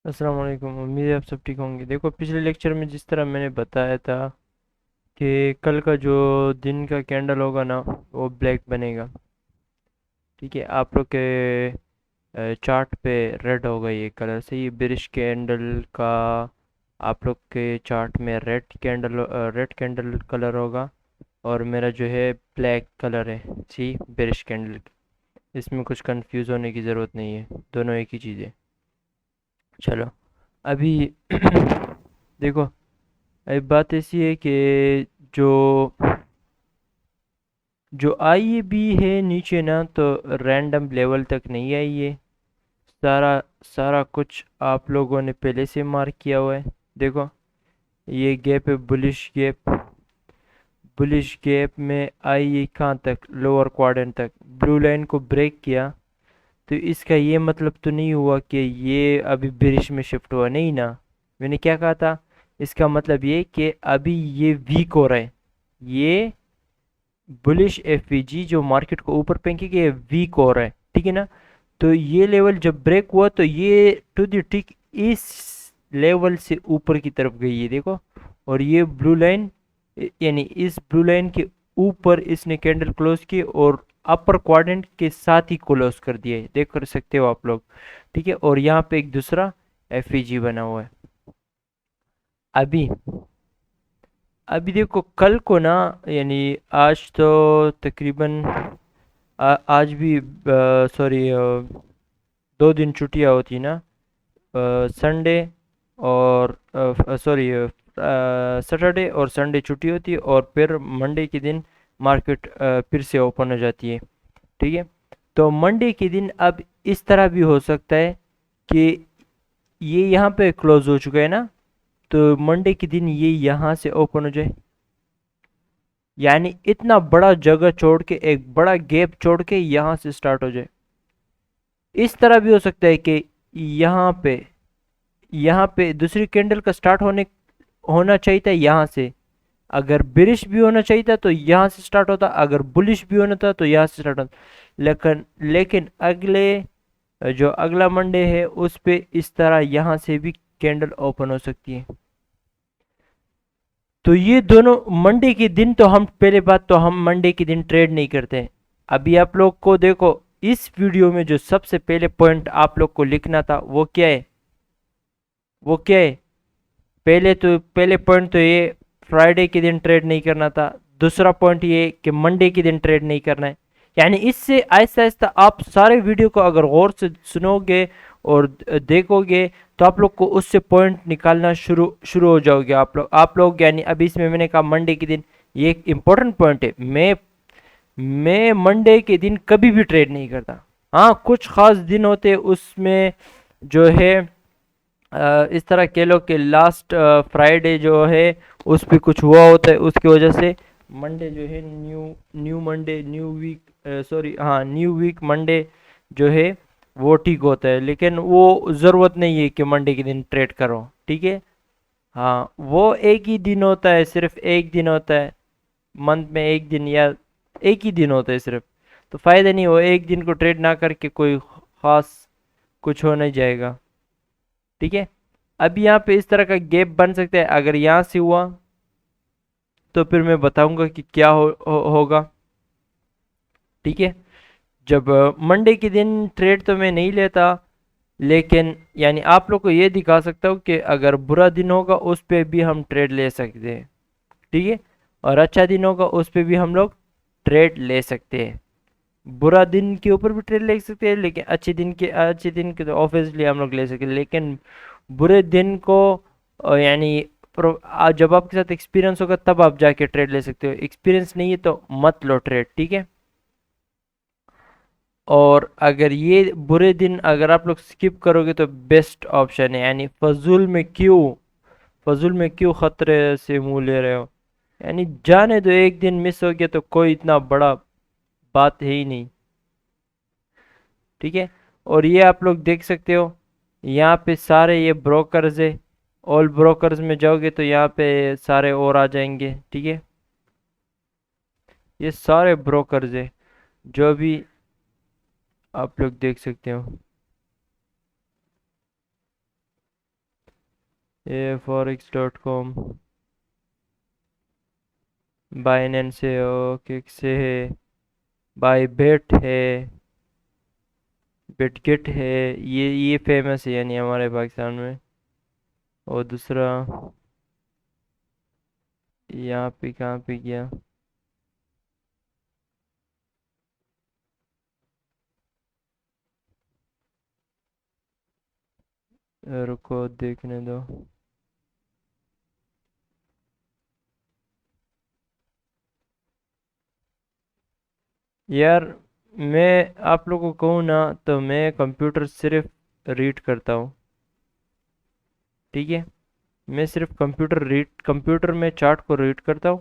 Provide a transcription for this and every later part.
अस्सलाम वालेकुम। उम्मीद है आप सब ठीक होंगे। देखो, पिछले लेक्चर में जिस तरह मैंने बताया था कि कल का जो दिन का कैंडल होगा ना, वो ब्लैक बनेगा। ठीक है, आप लोग के चार्ट पे रेड होगा ये कलर से, ये बिरिश कैंडल का आप लोग के चार्ट में रेड कैंडल कलर होगा। और मेरा जो है ब्लैक कलर है, सी बिरिश कैंडल। इसमें कुछ कंफ्यूज होने की ज़रूरत नहीं है, दोनों एक ही चीज़ है। चलो, अभी देखो, एक बात ऐसी है कि जो जो आई भी है नीचे ना, तो रैंडम लेवल तक नहीं आई है। सारा सारा कुछ आप लोगों ने पहले से मार्क किया हुआ है। देखो, ये गैप है, बुलिश गैप। बुलिश गैप में आई है कहाँ तक? लोअर क्वाड्रेंट तक। ब्लू लाइन को ब्रेक किया, तो इसका ये मतलब तो नहीं हुआ कि ये अभी बेरिश में शिफ्ट हुआ, नहीं ना। मैंने क्या कहा था? इसका मतलब ये कि अभी ये वीक हो रहा है। ये बुलिश एफवीजी जो मार्केट को ऊपर फेंकेगी, ये वीक हो रहा है, ठीक है ना। तो ये लेवल जब ब्रेक हुआ तो ये टू द ठीक इस लेवल से ऊपर की तरफ गई है, देखो। और ये ब्लू लाइन, यानी इस ब्लू लाइन के ऊपर इसने कैंडल क्लोज की और अपर क्वाड्रेंट के साथ ही क्लोज कर दिया है, देख कर सकते हो आप लोग। ठीक है, और यहाँ पे एक दूसरा एफईजी बना हुआ है। अभी अभी देखो, कल को ना, यानी आज तो तकरीबन आज भी, सॉरी, 2 दिन छुट्टियाँ होती ना, संडे और सॉरी, सैटरडे और संडे छुट्टी होती है, और फिर मंडे के दिन मार्केट फिर से ओपन हो जाती है। ठीक है, तो मंडे के दिन अब इस तरह भी हो सकता है कि ये यहाँ पे क्लोज हो चुका है ना, तो मंडे के दिन ये यहाँ से ओपन हो जाए। यानी इतना बड़ा जगह छोड़ के, एक बड़ा गैप छोड़ के यहाँ से स्टार्ट हो जाए। इस तरह भी हो सकता है कि यहाँ पे दूसरी कैंडल का स्टार्ट होना चाहिए था यहाँ से। अगर बिरिश भी होना चाहिए था तो यहाँ से स्टार्ट होता, अगर बुलिश भी होना था तो यहाँ से स्टार्ट होता। लेकिन लेकिन जो अगला मंडे है उस पे इस तरह यहाँ से भी कैंडल ओपन हो सकती है। तो ये दोनों मंडे के दिन, तो हम पहले बात तो हम मंडे के दिन ट्रेड नहीं करते हैं। अभी आप लोग को देखो, इस वीडियो में जो सबसे पहले पॉइंट आप लोग को लिखना था वो क्या है? वो क्या है? पहले पॉइंट तो ये, फ्राइडे के दिन ट्रेड नहीं करना था। दूसरा पॉइंट ये कि मंडे के दिन ट्रेड नहीं करना है। यानी इससे आहिस्ता आहिस्ता आप सारे वीडियो को अगर गौर से सुनोगे और देखोगे, तो आप लोग को उससे पॉइंट निकालना शुरू शुरू हो जाओगे। आप लोग यानी अभी इसमें मैंने कहा मंडे के दिन, ये एक इम्पोर्टेंट पॉइंट है। मैं मंडे के दिन कभी भी ट्रेड नहीं करता। हाँ, कुछ खास दिन होते हैं उसमें जो है, इस तरह कह लो कि लास्ट फ्राइडे जो है उस पे कुछ हुआ होता है, उसकी वजह से मंडे जो है, new new Monday, new week, sorry, हाँ, न्यू वीक मंडे जो है वो ठीक होता है। लेकिन वो ज़रूरत नहीं है कि मंडे के दिन ट्रेड करो, ठीक है। हाँ, वो एक ही दिन होता है, सिर्फ एक दिन होता है मंथ में, एक दिन या एक ही दिन होता है सिर्फ। तो फ़ायदा नहीं, हो एक दिन को ट्रेड ना करके कोई ख़ास कुछ हो नहीं जाएगा। ठीक है, अब यहाँ पे इस तरह का गैप बन सकता है। अगर यहाँ से हुआ तो फिर मैं बताऊंगा कि क्या होगा। ठीक है, जब मंडे के दिन ट्रेड तो मैं नहीं लेता, लेकिन यानी आप लोग को ये दिखा सकता हूँ कि अगर बुरा दिन होगा उस पे भी हम ट्रेड ले सकते हैं। ठीक है, और अच्छा दिन होगा उस पे भी हम लोग ट्रेड ले सकते हैं। बुरा दिन के ऊपर भी ट्रेड ले सकते हैं, लेकिन अच्छे दिन के तो ऑब्वियसली हम लोग ले सकते हैं। लेकिन बुरे दिन को यानी जब आपके साथ एक्सपीरियंस होगा तब आप जाके ट्रेड ले सकते हो। एक्सपीरियंस नहीं है तो मत लो ट्रेड, ठीक है। और अगर ये बुरे दिन अगर आप लोग स्किप करोगे तो बेस्ट ऑप्शन है। यानी फजूल में क्यों खतरे से मुंह ले रहे हो? यानी जाने दो, एक दिन मिस हो गया तो कोई इतना बड़ा बात है ही नहीं। ठीक है, और ये आप लोग देख सकते हो, यहाँ पे सारे ये ब्रोकर्स है। ऑल ब्रोकर्स में जाओगे तो यहाँ पे सारे और आ जाएंगे, ठीक है। ये सारे ब्रोकर्स है जो भी आप लोग देख सकते हो। forex.com, बाइनेंस है, ओके से है, बाई बेट है, बिटगिट है, ये फेमस है यानी हमारे पाकिस्तान में। और दूसरा यहाँ पे कहाँ पे गया, रुको देखने दो। यार मैं आप लोगों को कहूँ ना, तो मैं कंप्यूटर सिर्फ रीड करता हूँ, ठीक है। मैं सिर्फ कंप्यूटर में चार्ट को रीड करता हूँ,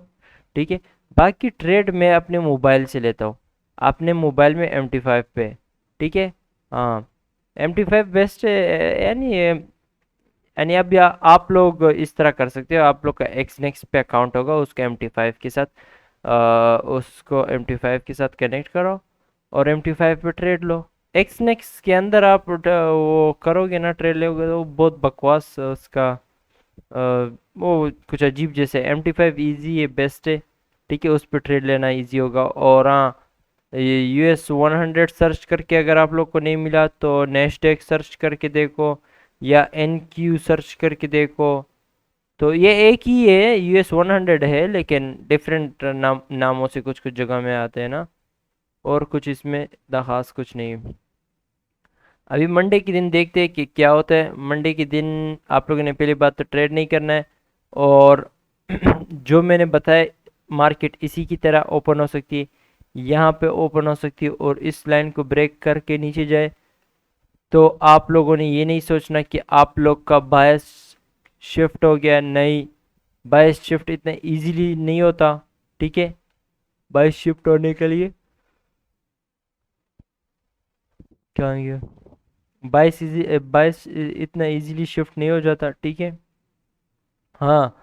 ठीक है। बाकी ट्रेड मैं अपने मोबाइल से लेता हूँ, अपने मोबाइल में MT5 पे, ठीक है। हाँ, MT5 बेस्ट है, यानी अब आप लोग इस तरह कर सकते हो, आप लोग का एक्सनेक्स पे अकाउंट होगा, उसका MT5 के साथ उसको MT5 के साथ कनेक्ट करो और MT5 पे ट्रेड लो। एक्सनेक्स के अंदर आप वो करोगे ना, ट्रेड लोगे तो बहुत बकवास उसका वो कुछ अजीब जैसे। MT5 इजी है, बेस्ट है, ठीक है, उस पर ट्रेड लेना इजी होगा। और हाँ, ये US 100 सर्च करके अगर आप लोग को नहीं मिला तो नेस्डेक सर्च करके देखो, या NQ सर्च करके देखो। तो ये एक ही है, US 100 है, लेकिन डिफरेंट नामों से कुछ कुछ जगह में आते हैं ना, और कुछ इसमें खास कुछ नहीं है। अभी मंडे के दिन देखते हैं कि क्या होता है। मंडे के दिन आप लोगों ने पहली बात तो ट्रेड नहीं करना है, और जो मैंने बताया, मार्केट इसी की तरह ओपन हो सकती है, यहाँ पे ओपन हो सकती है और इस लाइन को ब्रेक करके नीचे जाए। तो आप लोगों ने ये नहीं सोचना कि आप लोग का बायस शिफ्ट हो गया, नहीं। बायस शिफ्ट इतना इजीली नहीं होता, ठीक है। बायस शिफ्ट होने के लिए क्या हो गया, बायस इतना इजीली शिफ्ट नहीं हो जाता, ठीक है। हाँ,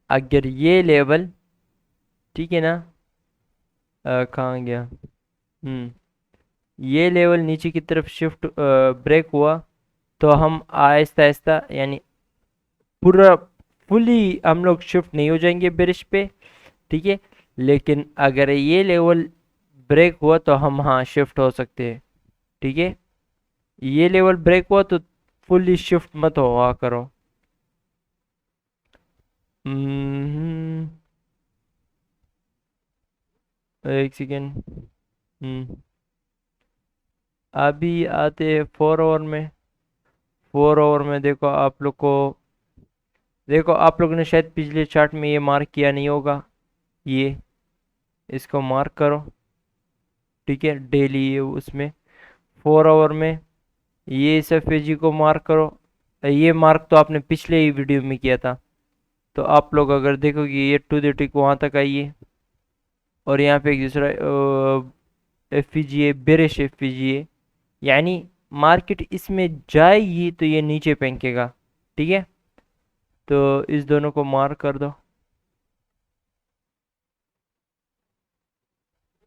अगर ये लेवल, ठीक है ना, कहाँ गया, ये लेवल नीचे की तरफ शिफ्ट ब्रेक हुआ, तो हम आहिस्ता आहिस्ता यानी पूरा फुली हम लोग शिफ्ट नहीं हो जाएंगे बेरिश पे, ठीक है। लेकिन अगर ये लेवल ब्रेक हुआ तो हम हाँ शिफ्ट हो सकते हैं, ठीक है। ये लेवल ब्रेक हुआ तो फुली शिफ्ट मत हुआ करो। हम्म, एक सेकेंड। हम्म, अभी आते हैं 4 ओवर में। 4 ओवर में देखो आप लोग को, देखो आप लोगों ने शायद पिछले चार्ट में ये मार्क किया नहीं होगा, ये इसको मार्क करो, ठीक है, डेली उसमें 4 ओवर में ये इस एफएजी को मार्क करो। ये मार्क तो आपने पिछले ही वीडियो में किया था, तो आप लोग अगर देखोगे ये टू द टिक वहां तक आई है। और यहाँ पे एक दूसरा एफपीजी है, बेरिश एफपीजी है, यानी मार्केट इसमें जाएगी तो ये नीचे फेंकेगा, ठीक है। तो इस दोनों को मार्क कर दो।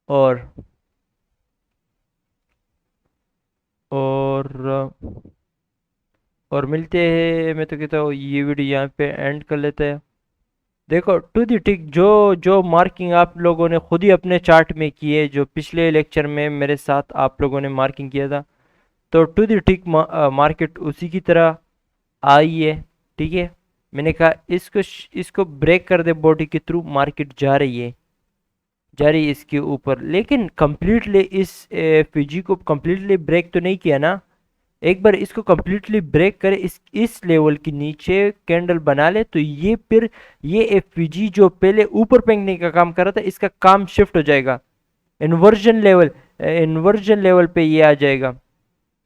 और और और मिलते हैं, मैं तो कहता हूँ ये वीडियो यहाँ पे एंड कर लेते हैं। देखो टू दी टिक जो जो मार्किंग आप लोगों ने खुद ही अपने चार्ट में की है, जो पिछले लेक्चर में मेरे साथ आप लोगों ने मार्किंग किया था, तो टू दी टिक मार्केट उसी की तरह आई है, ठीक है। मैंने कहा इसको ब्रेक कर दे, बॉडी के थ्रू मार्केट जा रही है, जा रही है इसके ऊपर, लेकिन कंप्लीटली इस फिजी को कंप्लीटली ब्रेक तो नहीं किया ना। एक बार इसको कंप्लीटली ब्रेक करे, इस लेवल के नीचे कैंडल बना ले, तो ये फिर ये एफपीजी जो पहले ऊपर फेंकने का काम कर रहा था, इसका काम शिफ्ट हो जाएगा इन्वर्जन लेवल पे ये आ जाएगा,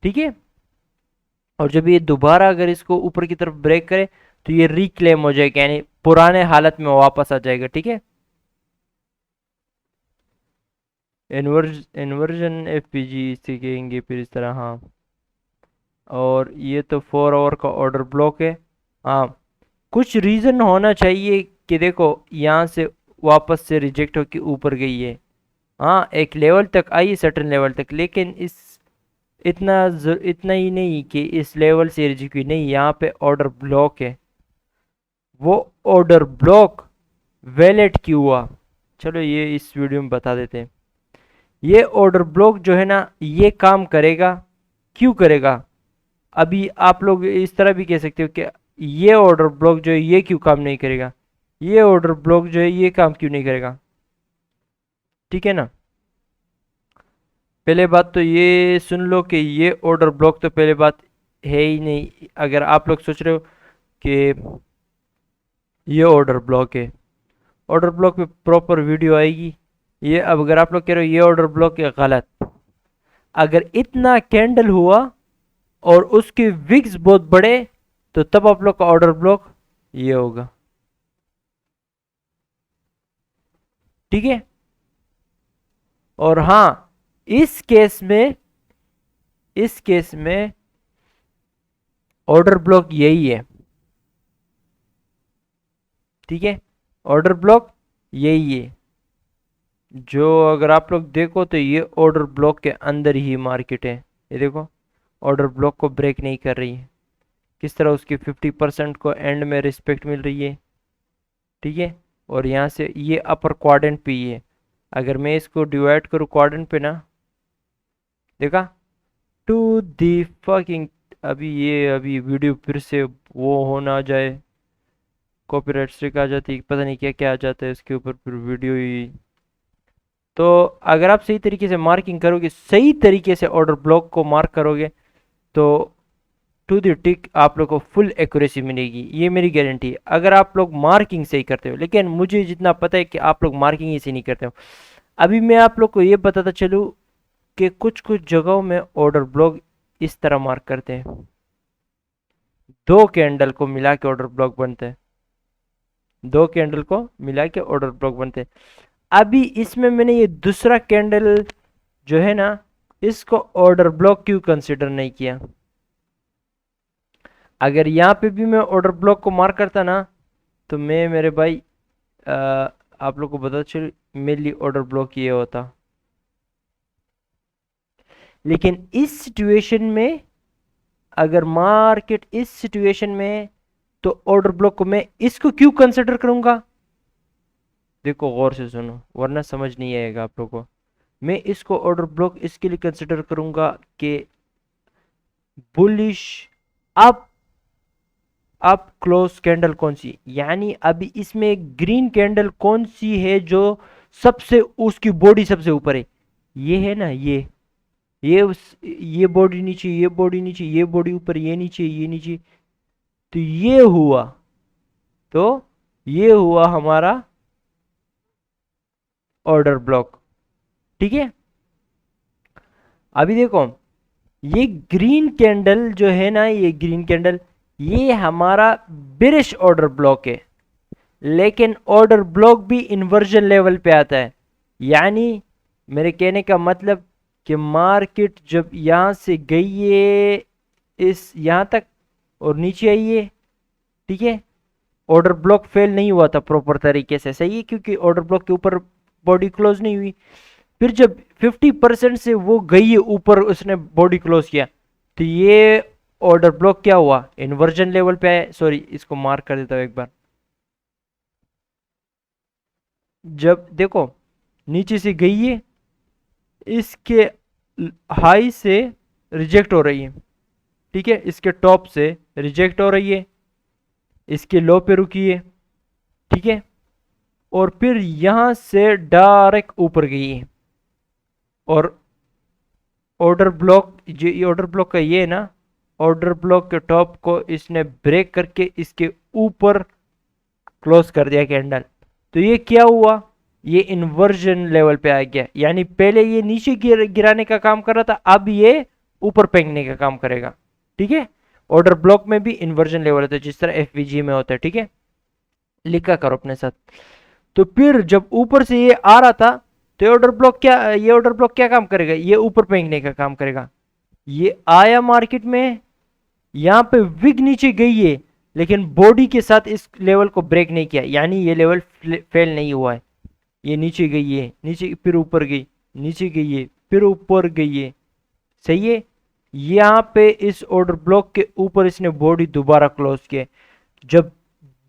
ठीक है। और जब ये दोबारा अगर इसको ऊपर की तरफ ब्रेक करे, तो ये रिक्लेम हो जाएगा, यानी पुराने हालत में वापस आ जाएगा, ठीक है। इन्वर्जन एफपीजी इसे कहेंगे फिर इस तरह, हाँ। और ये तो 4 ओवर का ऑर्डर ब्लॉक है। हाँ, कुछ रीज़न होना चाहिए कि देखो यहाँ से वापस से रिजेक्ट होके ऊपर गई है। हाँ, एक लेवल तक आई, सर्टेन लेवल तक, लेकिन इस इतना ही नहीं कि इस लेवल से रिजेक्ट हुई, नहीं, यहाँ पे ऑर्डर ब्लॉक है। वो ऑर्डर ब्लॉक वैलिड क्यों हुआ, चलो ये इस वीडियो में बता देते हैं। ये ऑर्डर ब्लॉक जो है ना ये काम करेगा, क्यों करेगा। अभी आप लोग इस तरह भी कह सकते हो कि ये ऑर्डर ब्लॉक जो है ये क्यों काम नहीं करेगा, ये ऑर्डर ब्लॉक जो है ये काम क्यों नहीं करेगा, ठीक है ना। पहले बात तो ये सुन लो कि ये ऑर्डर ब्लॉक तो पहले बात है ही नहीं। अगर आप लोग सोच रहे हो कि ये ऑर्डर ब्लॉक है, ऑर्डर ब्लॉक पे प्रॉपर वीडियो आएगी। ये अब अगर आप लोग कह रहे हो ये ऑर्डर ब्लॉक है, गलत। अगर इतना कैंडल हुआ और उसके विक्स बहुत बड़े तो तब आप लोग का ऑर्डर ब्लॉक ये होगा, ठीक है। और हाँ, इस केस में इस केस में ऑर्डर ब्लॉक यही है, ठीक है। ऑर्डर ब्लॉक यही है जो अगर आप लोग देखो तो ये ऑर्डर ब्लॉक के अंदर ही मार्केट है। ये देखो ऑर्डर ब्लॉक को ब्रेक नहीं कर रही है, किस तरह उसकी 50% को एंड में रिस्पेक्ट मिल रही है, ठीक है। और यहाँ से ये अपर क्वाड्रेंट पे ही है। अगर मैं इसको डिवाइड करूँ क्वाड्रेंट पे ना, देखा, टू दी फकिंग, अभी वीडियो फिर से वो हो ना जाए, कॉपीराइट स्ट्राइक आ जाती है, पता नहीं क्या क्या आ जाता है उसके ऊपर, फिर वीडियो ही। तो अगर आप सही तरीके से मार्किंग करोगे, सही तरीके से ऑर्डर ब्लॉक को मार्क करोगे तो टू द टिक आप लोग को फुल एक्यूरेसी मिलेगी, ये मेरी गारंटी है। अगर आप लोग मार्किंग सही करते हो, लेकिन मुझे जितना पता है कि आप लोग मार्किंग ही सही नहीं करते हो। अभी मैं आप लोग को ये बताता चलूँ कि कुछ कुछ जगहों में ऑर्डर ब्लॉक इस तरह मार्क करते हैं, दो कैंडल को मिला के ऑर्डर ब्लॉक बनते हैं, दो कैंडल को मिला के ऑर्डर ब्लॉक बनते हैं। अभी इसमें मैंने ये दूसरा कैंडल जो है ना इसको ऑर्डर ब्लॉक क्यों कंसिडर नहीं किया। अगर यहाँ पे भी मैं ऑर्डर ब्लॉक को मार्क करता ना तो मैं मेरे भाई आप लोग को बता चल मेरे लिए ऑर्डर ब्लॉक ये होता। लेकिन इस सिचुएशन में, अगर मार्केट इस सिचुएशन में, तो ऑर्डर ब्लॉक को मैं इसको क्यों कंसिडर करूंगा। देखो गौर से सुनो वरना समझ नहीं आएगा आप लोगों को। मैं इसको ऑर्डर ब्लॉक इसके लिए कंसिडर करूंगा कि bullish up up close candle कौन सी, यानी अभी इसमें ग्रीन कैंडल कौन सी है जो सबसे उसकी बॉडी सबसे ऊपर है, ये है ना, ये बॉडी नीचे, ये बॉडी नीचे, ये बॉडी ऊपर, ये नीचे, ये नीचे। तो तो ये हुआ हमारा ऑर्डर ब्लॉक, ठीक है। अभी देखो ये ग्रीन कैंडल जो है ना, ये ग्रीन कैंडल ये हमारा बेरिश ऑर्डर ब्लॉक है। लेकिन ऑर्डर ब्लॉक भी इन्वर्जन लेवल पे आता है, यानी मेरे कहने का मतलब कि मार्केट जब यहां से गई है इस यहां तक और नीचे आई है, ठीक है, ऑर्डर ब्लॉक फेल नहीं हुआ था प्रॉपर तरीके से, सही है, क्योंकि ऑर्डर ब्लॉक के ऊपर बॉडी क्लोज नहीं हुई। फिर जब 50% से वो गई है ऊपर, उसने बॉडी क्लोज किया, तो ये ऑर्डर ब्लॉक क्या हुआ, इन्वर्जन लेवल पे आया। सॉरी इसको मार्क कर देता हूं एक बार। जब देखो नीचे से गई है, इसके हाई से रिजेक्ट हो रही है, ठीक है, इसके टॉप से रिजेक्ट हो रही है, इसके लो पे रुकी है, ठीक है, और फिर यहां से डायरेक्ट ऊपर गई है। और ऑर्डर ब्लॉक जो ये ऑर्डर ब्लॉक का ये है ना, ऑर्डर ब्लॉक के टॉप को इसने ब्रेक करके इसके ऊपर क्लोज कर दिया कैंडल। तो ये क्या हुआ, ये इन्वर्जन लेवल पे आ गया, यानी पहले ये नीचे गिराने का काम कर रहा था, अब ये ऊपर फेंकने का काम करेगा, ठीक है। ऑर्डर ब्लॉक में भी इन्वर्जन लेवल होता है जिस तरह एफवीजी में होता है, ठीक है, लिखा करो अपने साथ। तो फिर जब ऊपर से ये आ रहा था तो ये ऑर्डर ब्लॉक क्या काम करेगा, ये ऊपर फेंकने का काम करेगा। ये आया मार्केट में, यहां पे विग नीचे गई है, लेकिन बॉडी के साथ इस लेवल को ब्रेक नहीं किया, यानी ये लेवल फेल नहीं हुआ है। ये नीचे गई है, नीचे फिर ऊपर गई, नीचे गई है, फिर ऊपर गई है, सही है। यहाँ पे इस ऑर्डर ब्लॉक के ऊपर इसने बॉडी दोबारा क्लोज किया। जब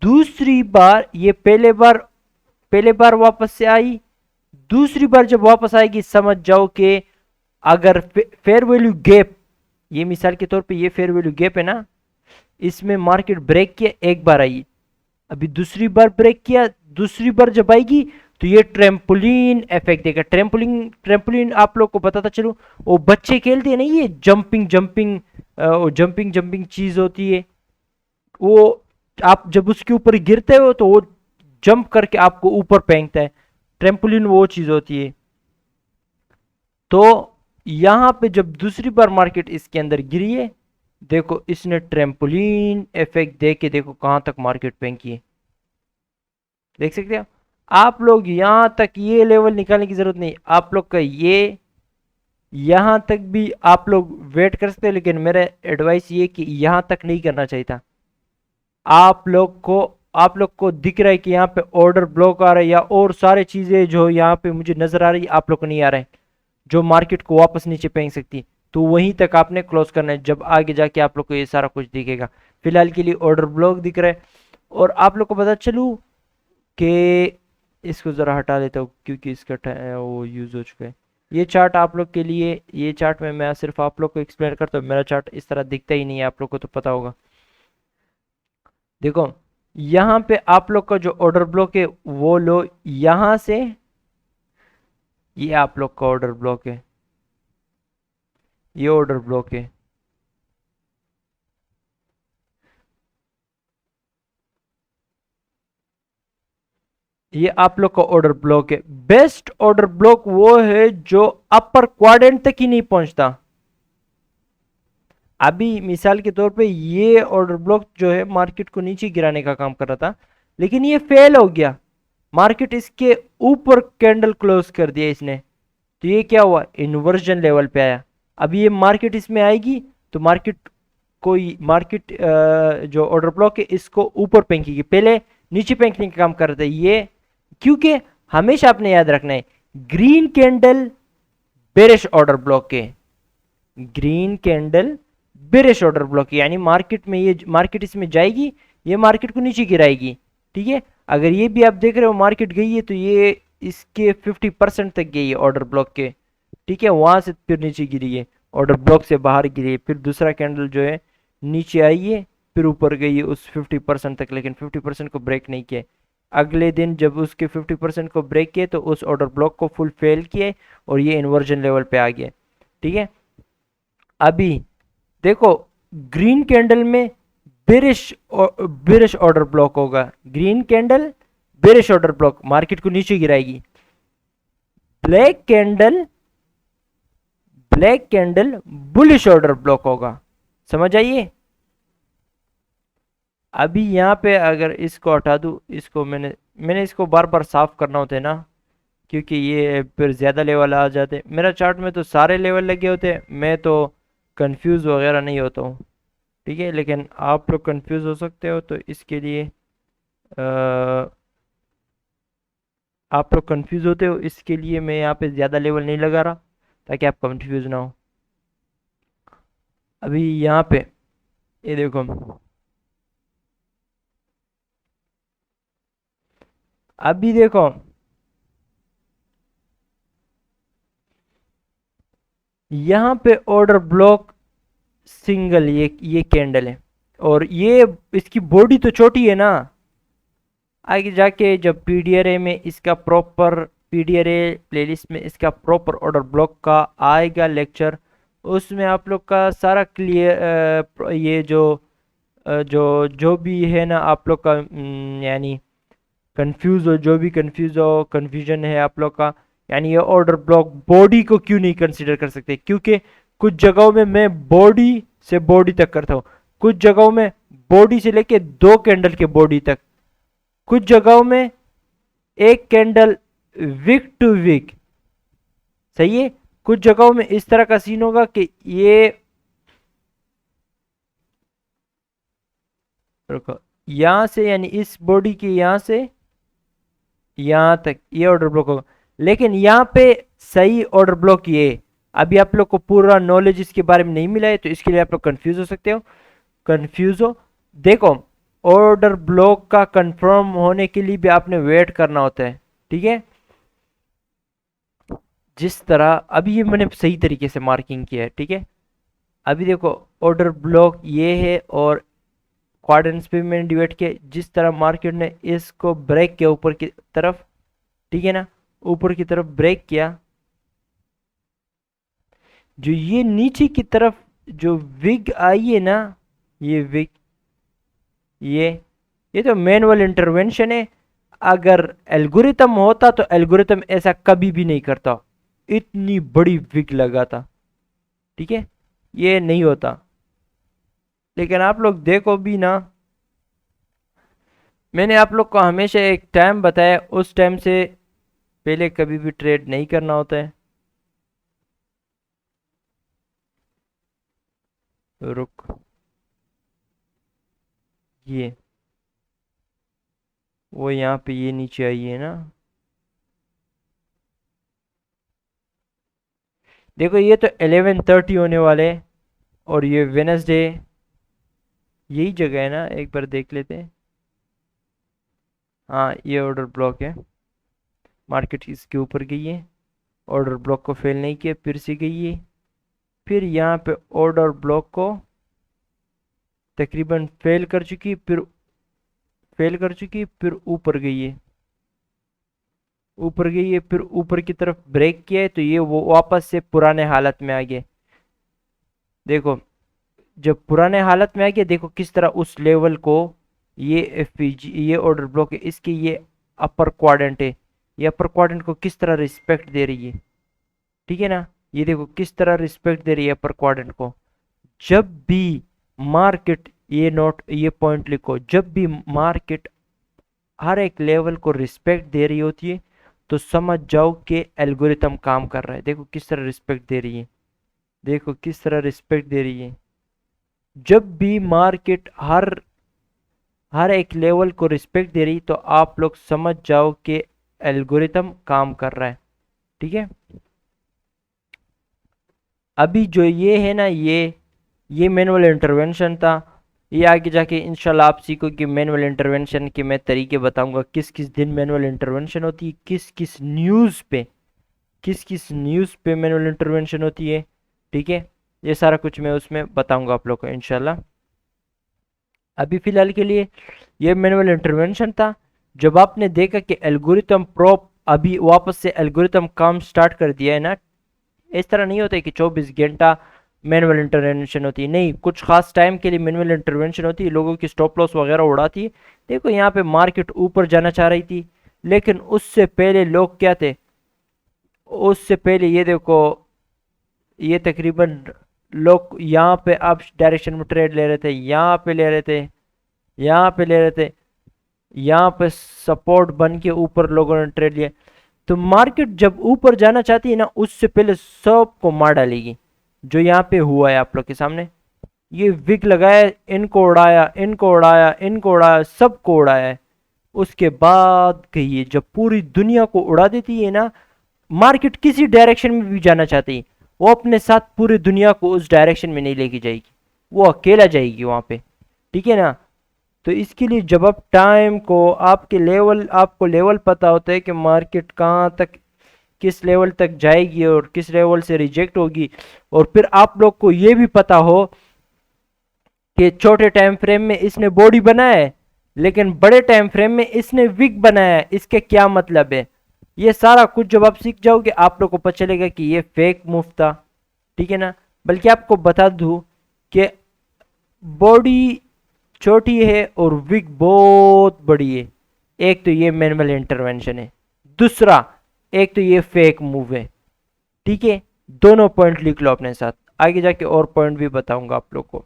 दूसरी बार ये पहले बार वापस से आई, दूसरी बार जब वापस आएगी समझ जाओ कि अगर फेयर वैल्यू गैप, ये मिसाल के तौर पे ये फेयर वैल्यू गैप है ना, इसमें मार्केट ब्रेक किया, एक बार आई, अभी दूसरी बार ब्रेक किया, दूसरी बार जब आएगी तो ये ट्रेम्पोलिन इफेक्ट देगा। ट्रेम्पोलिन ट्रेम्पोलिन आप लोग को बताता चलूं, वो बच्चे खेलते हैं ना, ये जंपिंग जंपिंग जंपिंग जंपिंग चीज होती है, वो आप जब उसके ऊपर गिरते हो तो वो जंप करके आपको ऊपर फेंकता है, ट्रेम्पोलिन वो चीज होती है। तो यहां पे जब दूसरी बार मार्केट इसके अंदर गिरी है, देखो इसने ट्रेम्पोलिन इफेक्ट दे के देखो कहां तक मार्केट फेंकी है, देख सकते हो आप लोग। यहां तक ये लेवल निकालने की जरूरत नहीं, आप लोग का ये यहां तक भी आप लोग वेट कर सकते हो, लेकिन मेरा एडवाइस ये कि यहां तक नहीं करना चाहिए था। आप लोग को दिख रहा है कि यहाँ पे ऑर्डर ब्लॉक आ रहा है या और सारे चीजें जो यहाँ पे मुझे नजर आ रही है आप लोग को नहीं आ रहा है, जो मार्केट को वापस नीचे फेंक सकती, तो वहीं तक आपने क्लोज करना है, जब आगे जाके आप लोग को ये सारा कुछ दिखेगा। फिलहाल के लिए ऑर्डर ब्लॉक दिख रहा है। और आप लोग को पता चलू कि इसको जरा हटा देता हूँ क्योंकि इसका वो यूज हो चुका है। ये चार्ट आप लोग के लिए, ये चार्ट में मैं सिर्फ आप लोग को एक्सप्लेन करता हूँ, मेरा चार्ट इस तरह दिखता ही नहीं है, आप लोग को तो पता होगा। देखो यहां पे आप लोग का जो ऑर्डर ब्लॉक है वो लो, यहां से ये आप लोग का ऑर्डर ब्लॉक है, ये ऑर्डर ब्लॉक है। ये आप लोग का ऑर्डर ब्लॉक है। बेस्ट ऑर्डर ब्लॉक वो है जो अपर क्वाड्रेंट तक ही नहीं पहुंचता। अभी मिसाल के तौर पे ये ऑर्डर ब्लॉक जो है मार्केट को नीचे गिराने का काम कर रहा था, लेकिन ये फेल हो गया, मार्केट इसके ऊपर कैंडल क्लोज कर दिया इसने, तो ये क्या हुआ, इन्वर्जन लेवल पे आया। अब ये मार्केट इसमें आएगी तो मार्केट जो ऑर्डर ब्लॉक है इसको ऊपर फेंकेगी, पहले नीचे फेंकने का काम कर रहा था ये, क्योंकि हमेशा आपने याद रखना है green candle bearish order block के, green candle bearish order block, यानी मार्केट इसमें जाएगी, ये मार्केट को नीचे गिराएगी। ठीक है, अगर ये भी आप देख रहे हो मार्केट गई है तो ये इसके 50% तक गई है ऑर्डर ब्लॉक के। ठीक है, वहां से फिर नीचे गिरी है, ऑर्डर ब्लॉक से बाहर गिरी है, फिर दूसरा कैंडल जो है नीचे आई है, फिर ऊपर गई है उस 50% तक, लेकिन 50% को ब्रेक नहीं किया। अगले दिन जब उसके 50% को ब्रेक किए तो उस ऑर्डर ब्लॉक को फुल फेल किए और ये इन्वर्जन लेवल पे आ गया। ठीक है, अभी देखो ग्रीन कैंडल में बेरिश ऑर्डर ब्लॉक होगा, green candle bearish order block market को नीचे गिराएगी। Black candle bullish order block होगा, समझ आइए। अभी यहाँ पे अगर इसको हटा दूं, इसको मैंने इसको बार बार साफ करना होता है ना, क्योंकि ये फिर ज़्यादा लेवल आ जाते। मेरा चार्ट में तो सारे लेवल लगे होते हैं, मैं तो कंफ्यूज वगैरह नहीं होता हूँ। ठीक है, लेकिन आप लोग कंफ्यूज हो सकते हो, तो इसके लिए आप लोग कंफ्यूज होते हो इसके लिए मैं यहाँ पे ज़्यादा लेवल नहीं लगा रहा, ताकि आप कंफ्यूज ना हो। अभी यहाँ पे ये देखो, अभी देखो यहाँ पे ऑर्डर ब्लॉक सिंगल, ये कैंडल है, और ये इसकी बॉडी तो छोटी है ना, आगे जाके जब पीडीआरए में इसका प्रॉपर, पीडीआरए प्लेलिस्ट में इसका प्रॉपर ऑर्डर ब्लॉक का आएगा लेक्चर, उसमें आप लोग का सारा क्लियर, ये जो भी है ना आप लोग का, यानी कंफ्यूज हो, जो भी कंफ्यूजन है आप लोग का, यानी ये ऑर्डर ब्लॉक बॉडी को क्यों नहीं कंसीडर कर सकते, क्योंकि कुछ जगहों में मैं बॉडी से बॉडी तक करता हूँ, कुछ जगहों में बॉडी से लेके 2 कैंडल के बॉडी तक, कुछ जगहों में एक कैंडल वीक टू वीक, सही है। कुछ जगहों में इस तरह का सीन होगा कि ये रुको, यहां से यानी इस बॉडी के यहां से यहां तक ये ऑर्डर ब्लॉक होगा, लेकिन यहां पे सही ऑर्डर ब्लॉक ये, अभी आप लोग को पूरा नॉलेज इसके बारे में नहीं मिला है, तो इसके लिए आप लोग कंफ्यूज हो सकते हो, कंफ्यूज हो। देखो ऑर्डर ब्लॉक का कंफर्म होने के लिए भी आपने वेट करना होता है, ठीक है। जिस तरह अभी ये मैंने सही तरीके से मार्किंग किया है, ठीक है। अभी देखो ऑर्डर ब्लॉक ये है और क्वाड्रेंट्स पे मैंने डिवाइड किया, जिस तरह मार्केट ने इसको ब्रेक किया ऊपर की तरफ, ठीक है ना, ऊपर की तरफ ब्रेक किया, जो ये नीचे की तरफ जो विग आई है ना, ये विग, ये तो मैनुअल इंटरवेंशन है। अगर एल्गोरिथम होता तो एल्गोरिथम ऐसा कभी भी नहीं करता, इतनी बड़ी विग लगाता, ठीक है, ये नहीं होता। लेकिन आप लोग देखो भी ना, मैंने आप लोग को हमेशा एक टाइम बताया, उस टाइम से पहले कभी भी ट्रेड नहीं करना होता है। रुक, ये वो यहाँ पे ये नीचे आई है ना, देखो ये तो 11:30 होने वाले हैं, और ये वेनसडे यही जगह है ना, एक बार देख लेते हैं। हाँ ये ऑर्डर ब्लॉक है, मार्केट इसके ऊपर गई है, ऑर्डर ब्लॉक को फेल नहीं किया, फिर से गई है, फिर यहाँ पे ऑर्डर ब्लॉक को तकरीबन फेल कर चुकी, फिर फेल कर चुकी, फिर ऊपर गई है, ऊपर गई है, फिर ऊपर की तरफ ब्रेक किया है, तो ये वो वापस से पुराने हालत में आ गए। देखो जब पुराने हालत में आ गया, देखो किस तरह उस लेवल को, ये एफपीजी ये ऑर्डर ब्लॉक है, इसकी ये अपर क्वाड्रेंट है, ये अपर क्वाड्रेंट को किस तरह रिस्पेक्ट दे रही है, ठीक है ना। ये देखो किस तरह रिस्पेक्ट दे रही है अपर क्वाड्रेंट को। जब भी मार्केट, ये नोट ये पॉइंट लिखो, जब भी मार्केट हर एक लेवल को रिस्पेक्ट दे रही होती है तो समझ जाओ कि एल्गोरिथम काम कर रहा है। देखो किस तरह रिस्पेक्ट दे रही है, देखो किस तरह रिस्पेक्ट दे रही है। जब भी मार्केट हर हर एक लेवल को रिस्पेक्ट दे रही तो आप लोग समझ जाओ कि एल्गोरिथम काम कर रहा है, ठीक है। अभी जो ये है ना, ये मैनुअल इंटरवेंशन था। ये आगे जाके इंशाल्लाह आप सीखो कि मैनुअल इंटरवेंशन के मैं तरीके बताऊंगा, किस किस दिन मैनुअल इंटरवेंशन होती है, किस किस न्यूज़ पे, किस किस न्यूज़ पे मैनुअल इंटरवेंशन होती है, ठीक है। ये सारा कुछ मैं उसमें बताऊंगा आप लोग को इंशाल्लाह। अभी फिलहाल के लिए ये मैनुअल इंटरवेंशन था। जब आपने देखा कि एल्गोरिथम प्रोप अभी वापस से एल्गोरिथम काम स्टार्ट कर दिया है ना, इस तरह नहीं होता है कि 24 घंटा मैनुअल इंटरवेंशन होती है, नहीं, कुछ खास टाइम के लिए मैनुअल इंटरवेंशन होती है, लोगों की स्टॉप लॉस वगैरह उड़ाती है। देखो यहाँ पे मार्केट ऊपर जाना चाह रही थी, लेकिन उससे पहले लोग क्या थे, उससे पहले ये देखो, ये तकरीबन लोग यहाँ पे आप डायरेक्शन में ट्रेड ले रहे थे, यहाँ पे ले रहे थे, यहाँ पे ले रहे थे, यहाँ पे सपोर्ट बन के ऊपर लोगों ने ट्रेड लिया। तो मार्केट जब ऊपर जाना चाहती है ना, उससे पहले सबको मार डालेगी, जो यहाँ पे हुआ है आप लोग के सामने। ये विग लगाया, इनको उड़ाया, इनको उड़ाया, इनको उड़ाया, सबको उड़ाया है। उसके बाद कहिए जब पूरी दुनिया को उड़ा देती है ना, मार्केट किसी डायरेक्शन में भी जाना चाहती है, वो अपने साथ पूरी दुनिया को उस डायरेक्शन में नहीं लेके जाएगी, वो अकेला जाएगी वहां पे, ठीक है ना। तो इसके लिए जब आप टाइम को, आपके लेवल, आपको लेवल पता होता है कि मार्केट कहाँ तक, किस लेवल तक जाएगी और किस लेवल से रिजेक्ट होगी, और फिर आप लोग को ये भी पता हो कि छोटे टाइम फ्रेम में इसने बॉडी बनाया है, लेकिन बड़े टाइम फ्रेम में इसने विक बनाया है, इसके क्या मतलब है, ये सारा कुछ जब आप सीख जाओगे आप लोग को पता चलेगा कि ये फेक मूव था, ठीक है ना। बल्कि आपको बता दूं कि बॉडी छोटी है और विग बहुत बड़ी है। एक तो ये मैनुअल इंटरवेंशन है, दूसरा एक तो ये फेक मूव है, ठीक है। दोनों पॉइंट लिख लो अपने साथ, आगे जाके और पॉइंट भी बताऊंगा आप लोग को।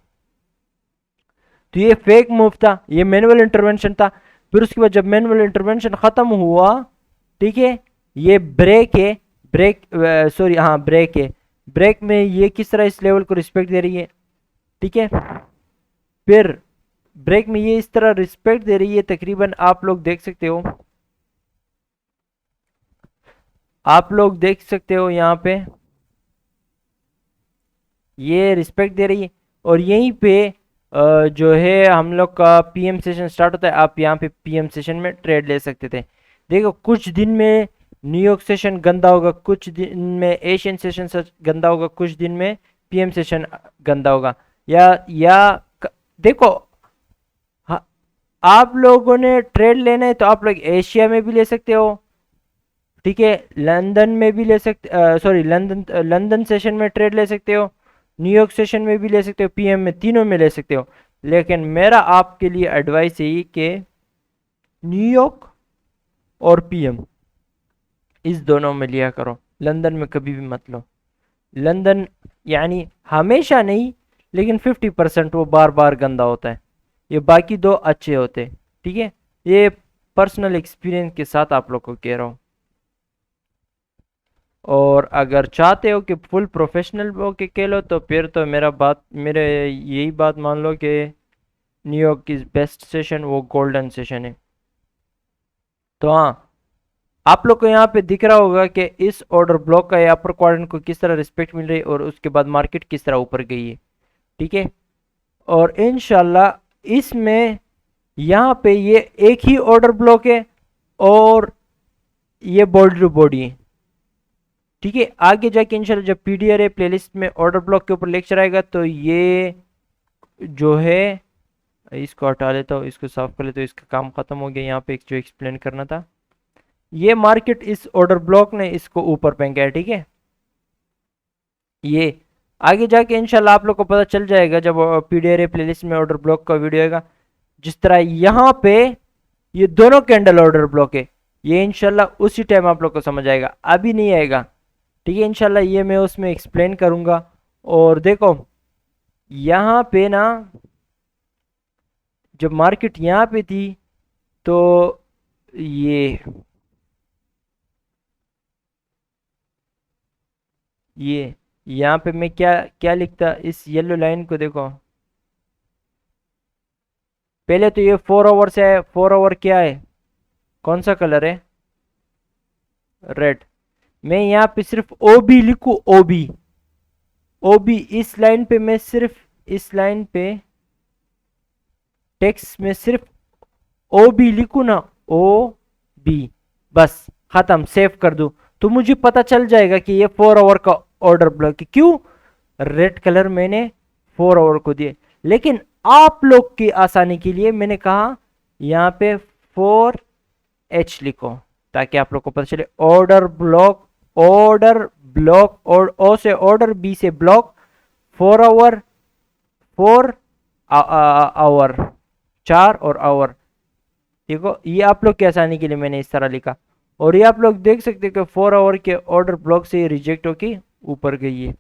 तो ये फेक मूव था, ये मैनुअल इंटरवेंशन था। फिर उसके बाद जब मैनुअल इंटरवेंशन खत्म हुआ, ठीक है, ये ब्रेक है, ब्रेक, सॉरी हाँ ब्रेक है, ब्रेक में ये किस तरह इस लेवल को रिस्पेक्ट दे रही है, ठीक है। फिर ब्रेक में ये इस तरह रिस्पेक्ट दे रही है, तकरीबन आप लोग देख सकते हो, आप लोग देख सकते हो यहाँ पे ये रिस्पेक्ट दे रही है, और यहीं पे जो है हम लोग का पीएम सेशन स्टार्ट होता है, आप यहाँ पे पीएम सेशन में ट्रेड ले सकते थे। देखो कुछ दिन में न्यूयॉर्क सेशन गंदा होगा, कुछ दिन में एशियन सेशन गंदा होगा, कुछ दिन में पीएम सेशन गंदा होगा। या देखो, हाँ, आप लोगों ने ट्रेड लेना है तो आप लोग एशिया में भी ले सकते हो, ठीक है, लंदन में भी ले सकते, सॉरी लंदन सेशन में ट्रेड ले सकते हो, न्यूयॉर्क सेशन में भी ले सकते हो, पीएम में, तीनों में ले सकते हो। लेकिन मेरा आपके लिए एडवाइस है कि न्यूयॉर्क और पीएम इस दोनों में लिया करो, लंदन में कभी भी मत लो। लंदन यानी हमेशा नहीं, लेकिन 50% वो बार बार गंदा होता है, ये बाकी दो अच्छे होते हैं, ठीक है। ये पर्सनल एक्सपीरियंस के साथ आप लोग को कह रहा हूँ। और अगर चाहते हो कि फुल प्रोफेशनल हो के खेलो तो फिर तो मेरे यही बात मान लो कि न्यूयॉर्क की बेस्ट सेशन वो गोल्डन सेशन है। तो हाँ, आप लोग को यहाँ पे दिख रहा होगा कि इस ऑर्डर ब्लॉक का या अपर क्वाड्रेंट को किस तरह रिस्पेक्ट मिल रही है और उसके बाद मार्केट किस तरह ऊपर गई है, ठीक है। और इंशाल्लाह इसमें यहाँ पे ये एक ही ऑर्डर ब्लॉक है और ये बॉडी टू बॉडी है, ठीक है। आगे जाके इंशाल्लाह जब पीडीआरए प्लेलिस्ट में ऑर्डर ब्लॉक के ऊपर लेक्चर आएगा तो ये जो है, इसको हटा लेता हूँ, इसको साफ कर लेता हूँ, इसका काम खत्म हो गया। यहाँ पे जो एक्सप्लेन करना था, ये मार्केट इस ऑर्डर ब्लॉक ने इसको ऊपर फेंका है, ठीक है। ये आगे जाके इंशाल्लाह आप लोग को पता चल जाएगा जब पीडीआरए प्लेलिस्ट में ऑर्डर ब्लॉक का वीडियो आएगा। जिस तरह यहाँ पे ये दोनों कैंडल ऑर्डर ब्लॉक है, ये इंशाल्लाह उसी टाइम आप लोग को समझ आएगा, अभी नहीं आएगा, ठीक है। इंशाल्लाह ये मैं उसमें एक्सप्लेन करूंगा। और देखो यहाँ पे ना, जब मार्केट यहाँ पे थी तो ये यहाँ पे मैं क्या क्या लिखता, इस येलो लाइन को देखो, पहले तो ये 4 आवर से है, 4 आवर क्या है, कौन सा कलर है, रेड। मैं यहाँ पे सिर्फ ओबी लिखूं, ओबी, ओबी इस लाइन पे, मैं सिर्फ इस लाइन पे टेक्स्ट में सिर्फ ओ बी लिखू ना, ओ बी, बस खत्म, सेव कर दूं तो मुझे पता चल जाएगा कि ये 4 आवर का ऑर्डर ब्लॉक है। क्यों, रेड कलर मैंने 4 आवर को दिए। लेकिन आप लोग की आसानी के लिए मैंने कहा यहाँ पे 4H लिखो ताकि आप लोग को पता चले ऑर्डर ब्लॉक, ऑर्डर ब्लॉक, और ओ से ऑर्डर, बी से ब्लॉक, 4 आवर, 4 आवर, 4 और आवर। देखो ये आप लोग की आसानी के लिए मैंने इस तरह लिखा, और ये आप लोग देख सकते हैं कि 4 आवर के ऑर्डर ब्लॉक से रिजेक्ट होके ऊपर गई है।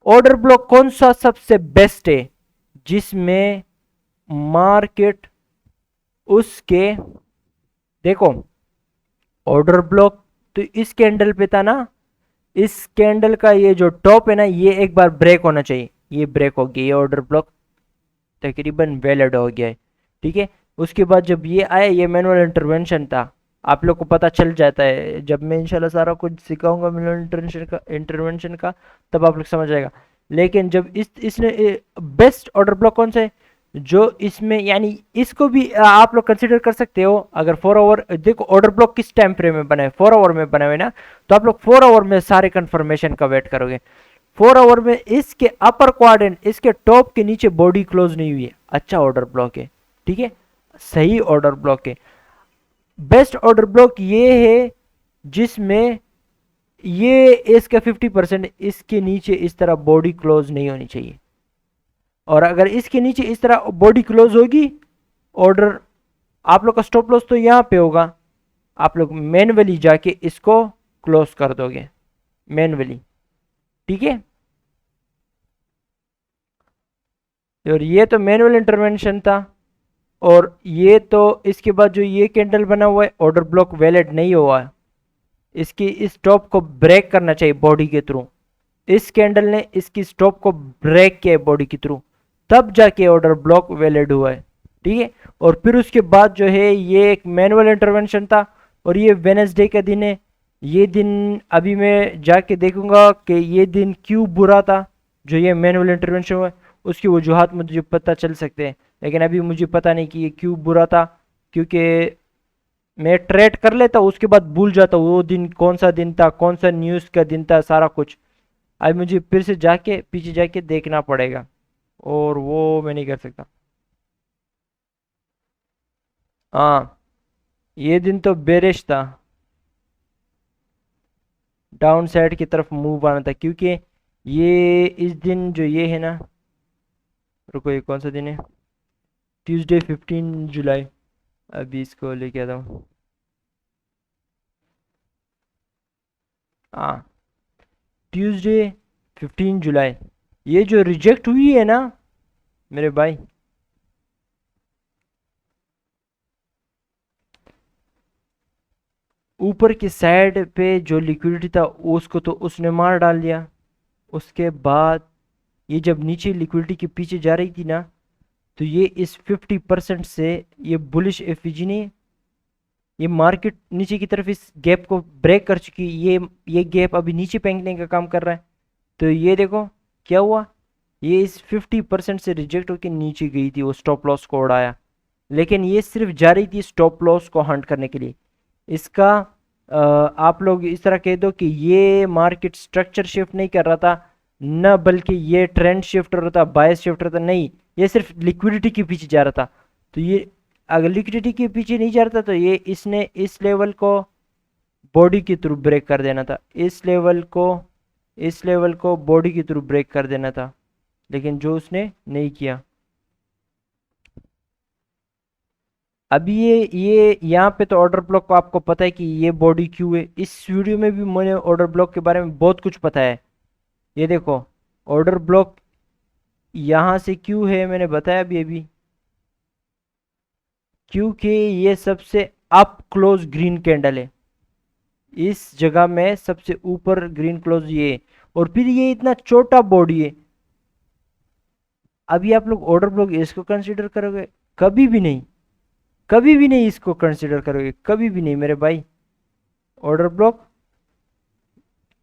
ऑर्डर ब्लॉक कौन सा सबसे बेस्ट है, जिसमें मार्केट उसके, देखो ऑर्डर ब्लॉक तो इस कैंडल पे था ना, इस कैंडल का ये जो टॉप है ना, ये एक बार ब्रेक होना चाहिए, ये ब्रेक हो गया, ये ऑर्डर ब्लॉक तकरीबन वैलिड हो गया है, ठीक है। उसके बाद जब ये आया, ये मैनुअल इंटरवेंशन था, आप लोग को पता चल जाता है जब मैं इंशाल्लाह सारा कुछ सिखाऊंगा मैनुअल इंटरवेंशन का, तब आप लोग समझ आएगा। लेकिन जब इसने बेस्ट ऑर्डर ब्लॉक कौन सा है, जो इसमें यानी इसको भी आप लोग कंसिडर कर सकते हो। अगर 4 आवर, देखो ऑर्डर ब्लॉक किस टाइम फ्रेम में बना है, 4 आवर में बना हुआ है ना, तो आप लोग 4 आवर में सारे कंफर्मेशन का वेट करोगे। 4 आवर में इसके अपर क्वाड्रेंट, इसके टॉप के नीचे बॉडी क्लोज नहीं हुई है, अच्छा ऑर्डर ब्लॉक है, ठीक है, सही ऑर्डर ब्लॉक है। बेस्ट ऑर्डर ब्लॉक ये है जिसमें ये इसका 50%, इसके नीचे इस तरह बॉडी क्लोज नहीं होनी चाहिए, और अगर इसके नीचे इस तरह बॉडी क्लोज होगी, ऑर्डर आप लोग का स्टॉप लॉस तो यहां पे होगा, आप लोग मैन्युअली जाके इसको क्लोज कर दोगे मैन्युअली, ठीक है। और ये तो मैनुअल इंटरवेंशन था, और ये तो इसके बाद जो ये कैंडल बना हुआ है, ऑर्डर ब्लॉक वैलिड नहीं हुआ है, इसकी इस टॉप को ब्रेक करना चाहिए बॉडी के थ्रू, इस कैंडल ने इसकी स्टॉप को ब्रेक किया बॉडी के थ्रू, तब जाके ऑर्डर ब्लॉक वैलिड हुआ है, ठीक है। और फिर उसके बाद जो है ये एक मैनुअल इंटरवेंशन था, और ये वेडनेसडे का दिन है, ये दिन अभी मैं जाके देखूंगा कि ये दिन क्यों बुरा था जो ये मैनुअल इंटरवेंशन हुआ है। उसकी वजूहात मुझे पता चल सकते हैं, लेकिन अभी मुझे पता नहीं कि ये क्यों बुरा था, क्योंकि मैं ट्रेड कर लेता उसके बाद भूल जाता वो दिन कौन सा दिन था, कौन सा न्यूज़ का दिन था, सारा कुछ। अब मुझे फिर से जाके पीछे जाके देखना पड़ेगा, और वो मैं नहीं कर सकता। हाँ, ये दिन तो बेरिश था, डाउन साइड की तरफ मूव आना था, क्योंकि ये इस दिन जो ये है ना, रुको ये कौन सा दिन है, ट्यूसडे 15 जुलाई। अभी इसको लेके आता हूँ। हाँ, ट्यूसडे 15 जुलाई, ये जो रिजेक्ट हुई है ना मेरे भाई, ऊपर की साइड पे जो लिक्विडिटी था उसको तो उसने मार डाल दिया। उसके बाद ये जब नीचे लिक्विडिटी के पीछे जा रही थी ना, तो ये इस 50% से ये बुलिश एफईजी ने, ये मार्केट नीचे की तरफ इस गैप को ब्रेक कर चुकी, ये गैप अभी नीचे फेंकने का काम कर रहा है। तो ये देखो क्या हुआ, ये इस 50% से रिजेक्ट होकर नीचे गई थी, वो स्टॉप लॉस को उड़ाया, लेकिन ये सिर्फ जा रही थी स्टॉप लॉस को हंट करने के लिए। इसका आप लोग इस तरह कह दो कि ये मार्केट स्ट्रक्चर शिफ्ट नहीं कर रहा था न, बल्कि ये ट्रेंड शिफ्ट हो रहा था, बायस शिफ्ट हो रहा था, नहीं, ये सिर्फ लिक्विडिटी के पीछे जा रहा था। तो ये अगर लिक्विडिटी के पीछे नहीं जा रहा था तो ये इसने इस लेवल को बॉडी के थ्रू ब्रेक कर देना था, इस लेवल को बॉडी के थ्रू ब्रेक कर देना था, लेकिन जो उसने नहीं किया। अभी ये यहाँ पे तो ऑर्डर ब्लॉक को आपको पता है कि ये बॉडी क्यों है, इस वीडियो में भी मैंने ऑर्डर ब्लॉक के बारे में बहुत कुछ पता है। ये देखो ऑर्डर ब्लॉक यहाँ से क्यों है मैंने बताया अभी, क्योंकि ये सबसे अप क्लोज ग्रीन कैंडल है, इस जगह में सबसे ऊपर ग्रीन क्लोज ये है, और फिर ये इतना छोटा बॉडी है। अभी आप लोग ऑर्डर ब्लॉक इसको कंसीडर करोगे? कभी भी नहीं, कभी भी नहीं इसको कंसीडर करोगे, कभी भी नहीं मेरे भाई। ऑर्डर ब्लॉक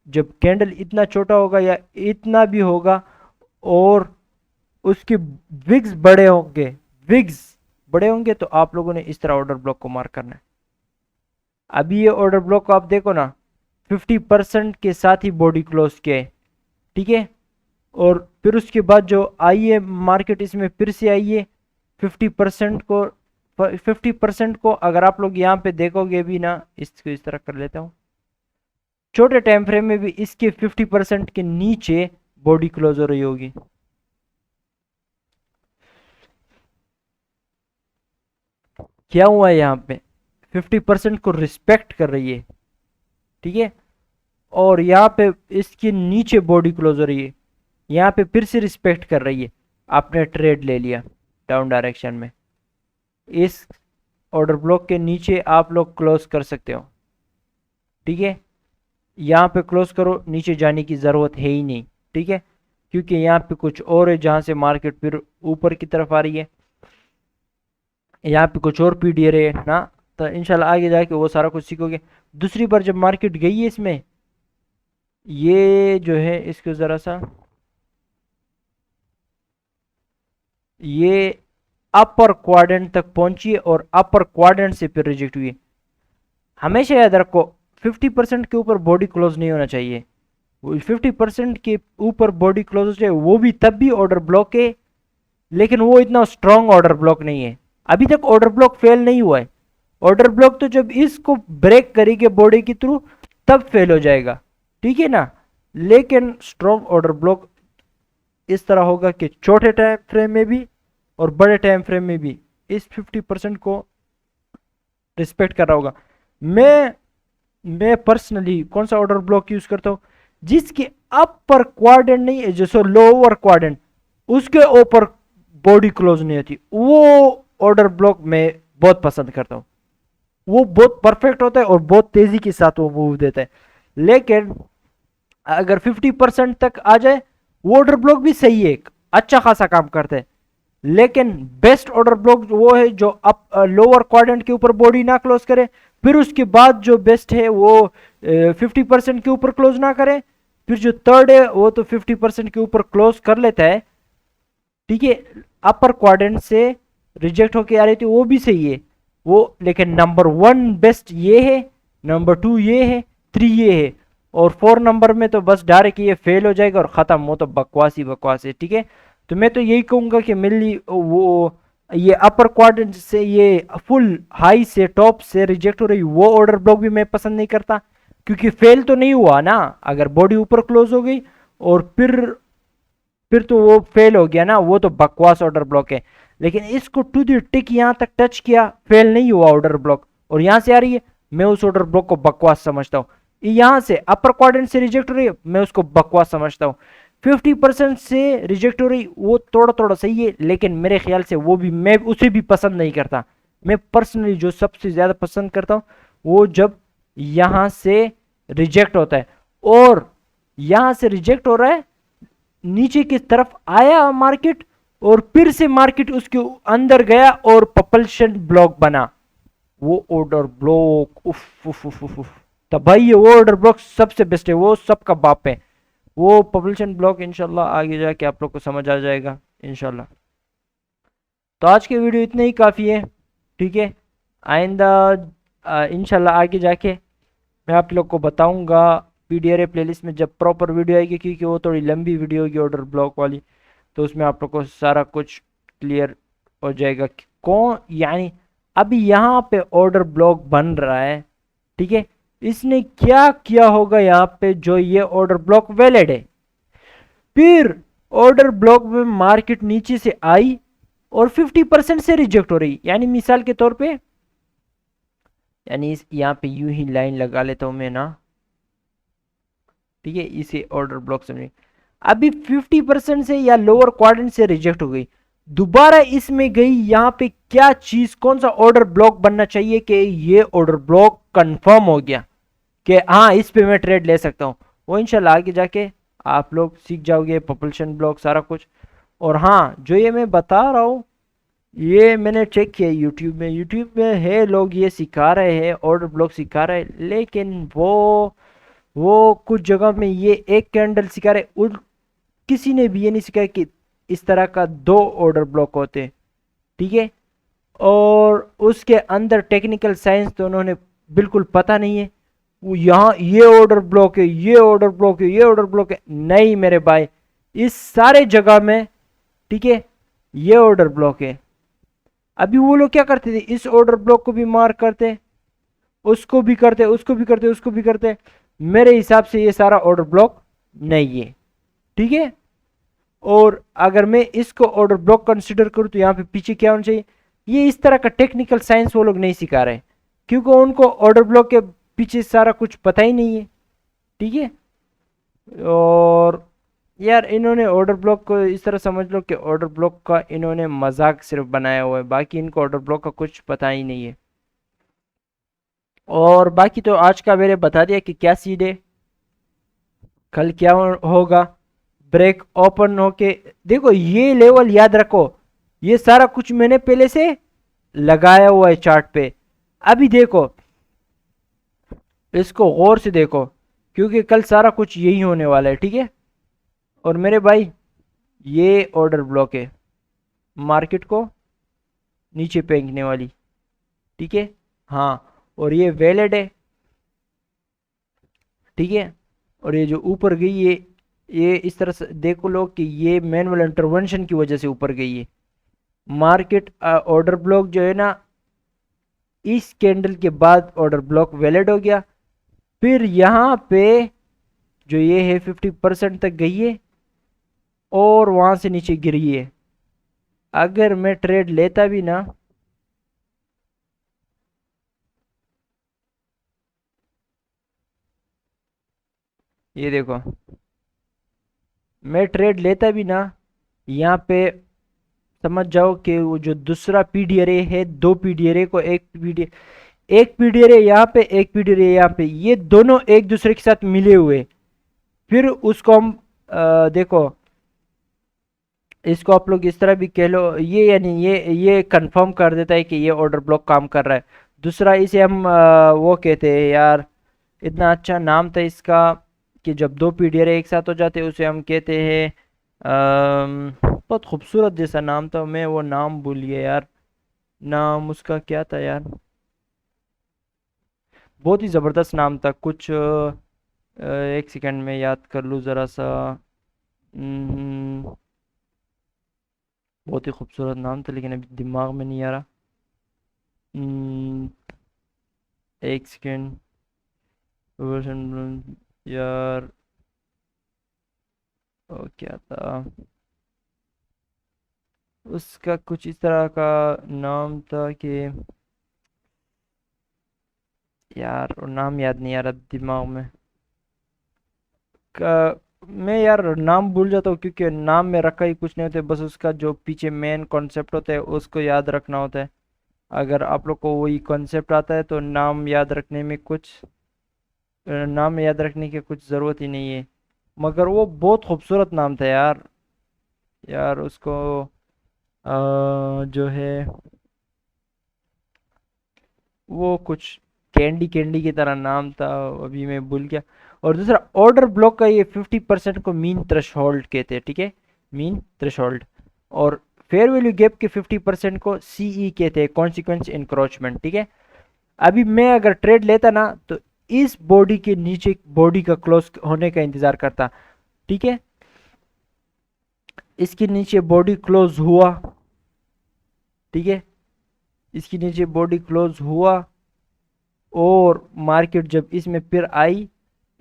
जब कैंडल इतना छोटा होगा या इतना भी होगा और उसके विग्स बड़े होंगे, विग्स बड़े होंगे, तो आप लोगों ने इस तरह ऑर्डर ब्लॉक को मार्क करना है। अभी ये ऑर्डर ब्लॉक को आप देखो ना, 50% के साथ ही बॉडी क्लोज किया है, ठीक है। और फिर उसके बाद जो आई है मार्केट, इसमें फिर से आई है 50% को अगर आप लोग यहाँ पे देखोगे भी ना, इसको इस तरह कर लेता हूँ, छोटे टाइम फ्रेम में भी इसके 50% के नीचे बॉडी क्लोज हो रही होगी। क्या हुआ है यहाँ पे, 50% को रिस्पेक्ट कर रही है, ठीक है, और यहाँ पे इसके नीचे बॉडी क्लोज हो रही है, यहाँ पे फिर से रिस्पेक्ट कर रही है। आपने ट्रेड ले लिया डाउन डायरेक्शन में, इस ऑर्डर ब्लॉक के नीचे आप लोग क्लोज कर सकते हो, ठीक है। यहाँ पे क्लोज करो, नीचे जाने की ज़रूरत है ही नहीं, ठीक है, क्योंकि यहाँ पे कुछ और है जहाँ से मार्केट फिर ऊपर की तरफ आ रही है, यहाँ पे कुछ और पीडी रहे ना। तो इंशाल्लाह आगे जाके वो सारा कुछ सीखोगे। दूसरी बार जब मार्केट गई है इसमें, ये जो है इसको ज़रा सा, ये अपर क्वाड्रेंट तक पहुंची है और अपर क्वाड्रेंट से फिर रिजेक्ट हुई है। हमेशा याद रखो 50% के ऊपर बॉडी क्लोज नहीं होना चाहिए, 50% के ऊपर बॉडी क्लोज हो जाए वो भी तब भी ऑर्डर ब्लॉक है, लेकिन वो इतना स्ट्रांग ऑर्डर ब्लॉक नहीं है। अभी तक ऑर्डर ब्लॉक फेल नहीं हुआ है, ऑर्डर ब्लॉक तो जब इसको ब्रेक करेंगे बॉडी के थ्रू तब फेल हो जाएगा, ठीक है ना। लेकिन स्ट्रांग ऑर्डर ब्लॉक इस तरह होगा कि छोटे टाइम फ्रेम में भी और बड़े टाइम फ्रेम में भी इस 50% को रिस्पेक्ट कर रहा होगा। मैं पर्सनली कौन सा ऑर्डर ब्लॉक यूज करता हूँ, जिसके अपर क्वाड्रेंट नहीं है, जैसे लोअर क्वाड्रेंट उसके ऊपर बॉडी क्लोज नहीं होती, वो ऑर्डर ब्लॉक मैं बहुत पसंद करता हूँ। वो बहुत परफेक्ट होता है और बहुत तेजी के साथ वो मूव देता है। लेकिन अगर 50% तक आ जाए, वो ऑर्डर ब्लॉक भी सही है, अच्छा खासा काम करता है, लेकिन बेस्ट ऑर्डर ब्लॉक वो है जो अप लोअर क्वाड्रेंट के ऊपर बॉडी ना क्लोज करे, फिर उसके बाद जो बेस्ट है वो 50% के ऊपर क्लोज ना करे, फिर जो थर्ड है वो तो 50% के ऊपर क्लोज कर लेता है, ठीक है, अपर क्वाड्रेंट से रिजेक्ट होके आ रही थी, वो भी सही है वो, लेकिन नंबर 1 बेस्ट ये है, नंबर 2 ये है, 3 ये है, और 4 नंबर में तो बस डायरेक्ट ये फेल हो जाएगा और ख़त्म, वो तो बकवास ही बकवास है। ठीक है, तो मैं तो यही कहूँगा कि मिली वो ये अपर क्वाड्रेंट से ये फुल हाई से टॉप से रिजेक्ट हो रही वो ऑर्डर ब्लॉक भी मैं पसंद नहीं करता, क्योंकि फेल तो नहीं हुआ ना, अगर बॉडी ऊपर क्लोज हो गई और फिर तो वो फेल हो गया ना, वो तो बकवास ऑर्डर ब्लॉक है। लेकिन इसको टू द टिक यहां तक टच किया, फेल नहीं हुआ ऑर्डर ब्लॉक, और यहां से आ रही है, मैं उस ऑर्डर ब्लॉक को बकवास समझता हूं। यहां से अपर क्वाड्रेंट से रिजेक्ट हो रही है, मैं उसको बकवास समझता हूं। 50% से रिजेक्ट हो रही वो थोड़ा थोड़ा सही है, लेकिन मेरे ख्याल से वो भी मैं उसे भी पसंद नहीं करता। मैं पर्सनली जो सबसे ज्यादा पसंद करता हूं वो जब यहां से रिजेक्ट होता है, और यहां से रिजेक्ट हो रहा है, नीचे की तरफ आया मार्केट, और फिर से मार्केट उसके अंदर गया और propulsion ब्लॉक बना, वो ऑर्डर ब्लॉक उफ उफ उफ उफ उफ। तो भाई ये वो ऑर्डर ब्लॉक सबसे बेस्ट है, वो सबका बाप है वो propulsion ब्लॉक। इंशाल्लाह आगे जाके आप लोग को समझ आ जाएगा इंशाल्लाह। तो आज के वीडियो इतने ही काफ़ी है। ठीक है, आइंदा इंशाल्लाह आगे जाके मैं आप लोग को बताऊंगा पीडीआरए प्लेलिस्ट में जब प्रॉपर वीडियो आएगी, क्योंकि वो थोड़ी लंबी वीडियो होगी ऑर्डर ब्लॉक वाली, तो उसमें आप लोग को सारा कुछ क्लियर हो जाएगा कि कौन, यानी अभी यहाँ पे ऑर्डर ब्लॉक बन रहा है, ठीक है, इसने क्या किया होगा यहाँ पे जो ये ऑर्डर ब्लॉक वैलिड है। फिर ऑर्डर ब्लॉक में मार्केट नीचे से आई और 50% से रिजेक्ट हो रही, यानी मिसाल के तौर पे, यानी इस यहाँ पे यूं ही लाइन लगा लेता हूं मैं ना, ठीक है, इसे ऑर्डर ब्लॉक समझिए। अभी 50% से या लोअर क्वाड्रेंट से रिजेक्ट हो गई, दोबारा इसमें गई, यहाँ पे क्या चीज, कौन सा ऑर्डर ब्लॉक बनना चाहिए कि ये ऑर्डर ब्लॉक कंफर्म हो गया कि हाँ इस पे मैं ट्रेड ले सकता हूं, वो इंशाल्लाह आगे जाके आप लोग सीख जाओगे, propulsion ब्लॉक सारा कुछ। और हाँ, जो ये मैं बता रहा हूँ ये मैंने चेक किया यूट्यूब में है, लोग ये सिखा रहे हैं, ऑर्डर ब्लॉक सिखा रहे हैं, लेकिन वो कुछ जगह में ये एक कैंडल सिखा रहे, उन किसी ने भी ये नहीं सिखाया कि इस तरह का 2 ऑर्डर ब्लॉक होते हैं। ठीक है, और उसके अंदर टेक्निकल साइंस तो उन्होंने बिल्कुल पता नहीं है, वो यहाँ ये ऑर्डर ब्लॉक है, ये ऑर्डर ब्लॉक है, ये ऑर्डर ब्लॉक है, नहीं मेरे भाई, इस सारे जगह में, ठीक है, ये ऑर्डर ब्लॉक है। अभी वो लोग क्या करते थे, इस ऑर्डर ब्लॉक को भी मार्क करते, उसको भी करते, उसको भी करते, उसको भी करते, मेरे हिसाब से ये सारा ऑर्डर ब्लॉक नहीं है। ठीक है, और अगर मैं इसको ऑर्डर ब्लॉक कंसिडर करूं तो यहाँ पे पीछे क्या होना चाहिए, ये इस तरह का टेक्निकल साइंस वो लोग नहीं सिखा रहे, क्योंकि उनको ऑर्डर ब्लॉक के पीछे सारा कुछ पता ही नहीं है। ठीक है, और यार इन्होंने ऑर्डर ब्लॉक को इस तरह समझ लो कि ऑर्डर ब्लॉक का इन्होंने मजाक सिर्फ बनाया हुआ है, बाकी इनको ऑर्डर ब्लॉक का कुछ पता ही नहीं है। और बाकी तो आज का मैंने बता दिया कि क्या सीन है, कल क्या होगा, ब्रेक ओपन होके देखो, ये लेवल याद रखो, ये सारा कुछ मैंने पहले से लगाया हुआ है चार्ट पे। अभी देखो, इसको गौर से देखो, क्योंकि कल सारा कुछ यही होने वाला है। ठीक है, और मेरे भाई ये ऑर्डर ब्लॉक है मार्केट को नीचे फेंकने वाली। ठीक है, हाँ, और ये वैलिड है। ठीक है, और ये जो ऊपर गई है, ये इस तरह से देखो लोग कि ये मैनुअल इंटरवेंशन की वजह से ऊपर गई है मार्केट। ऑर्डर ब्लॉक जो है ना, इस कैंडल के बाद ऑर्डर ब्लॉक वैलिड हो गया, फिर यहाँ पे जो ये है 50% तक गई है और वहां से नीचे गिरी है। अगर मैं ट्रेड लेता भी ना, ये देखो, मैं ट्रेड लेता भी ना, यहाँ पे समझ जाओ कि वो जो दूसरा पीडीआरए है, 2 पीडीआरए को एक पीडीआरए यहाँ पे, एक पीडीआरए यहाँ पे, ये दोनों एक दूसरे के साथ मिले हुए, फिर उसको हम देखो, इसको आप लोग इस तरह भी कह लो, ये यानी ये कंफर्म कर देता है कि ये ऑर्डर ब्लॉक काम कर रहा है। दूसरा इसे हम वो कहते हैं यार, इतना अच्छा नाम था इसका, कि जब 2 पीडीआरए एक साथ हो जाते हैं उसे हम कहते हैं बहुत खूबसूरत जैसा नाम था, मैं वो नाम भूल गया यार। नाम उसका क्या था यार, बहुत ही ज़बरदस्त नाम था कुछ। एक सेकंड में याद कर लूँ ज़रा सा। हम्म, बहुत ही खूबसूरत नाम था लेकिन अभी दिमाग में नहीं आ रहा। हम्म, एक सेकंड। यार वो क्या था, उसका कुछ इस तरह का नाम था कि यार वो नाम याद नहीं आ रहा दिमाग में। मैं यार नाम भूल जाता हूँ क्योंकि नाम में रखा ही कुछ नहीं होता है, बस उसका जो पीछे मेन कॉन्सेप्ट होता है उसको याद रखना होता है। अगर आप लोग को वही कॉन्सेप्ट आता है तो नाम याद रखने में कुछ नाम याद रखने की कुछ ज़रूरत ही नहीं है। मगर वो बहुत खूबसूरत नाम था यार। यार उसको जो है वो कुछ कैंडी कैंडी की तरह नाम था, अभी मैं भूल गया। और दूसरा ऑर्डर ब्लॉक का ये 50% को मीन थ्रेशोल्ड कहते हैं, ठीक है, मीन थ्रेशोल्ड। और फेयर वैल्यू गैप के 50% को सीई कहते हैं, कॉन्सिक्वेंस इंक्रोचमेंट, ठीक है। अभी मैं अगर ट्रेड लेता ना तो इस बॉडी के नीचे बॉडी का क्लोज होने का इंतजार करता, ठीक है। इसके नीचे बॉडी क्लोज हुआ, ठीक है, इसके नीचे बॉडी क्लोज हुआ और मार्केट जब इसमें फिर आई,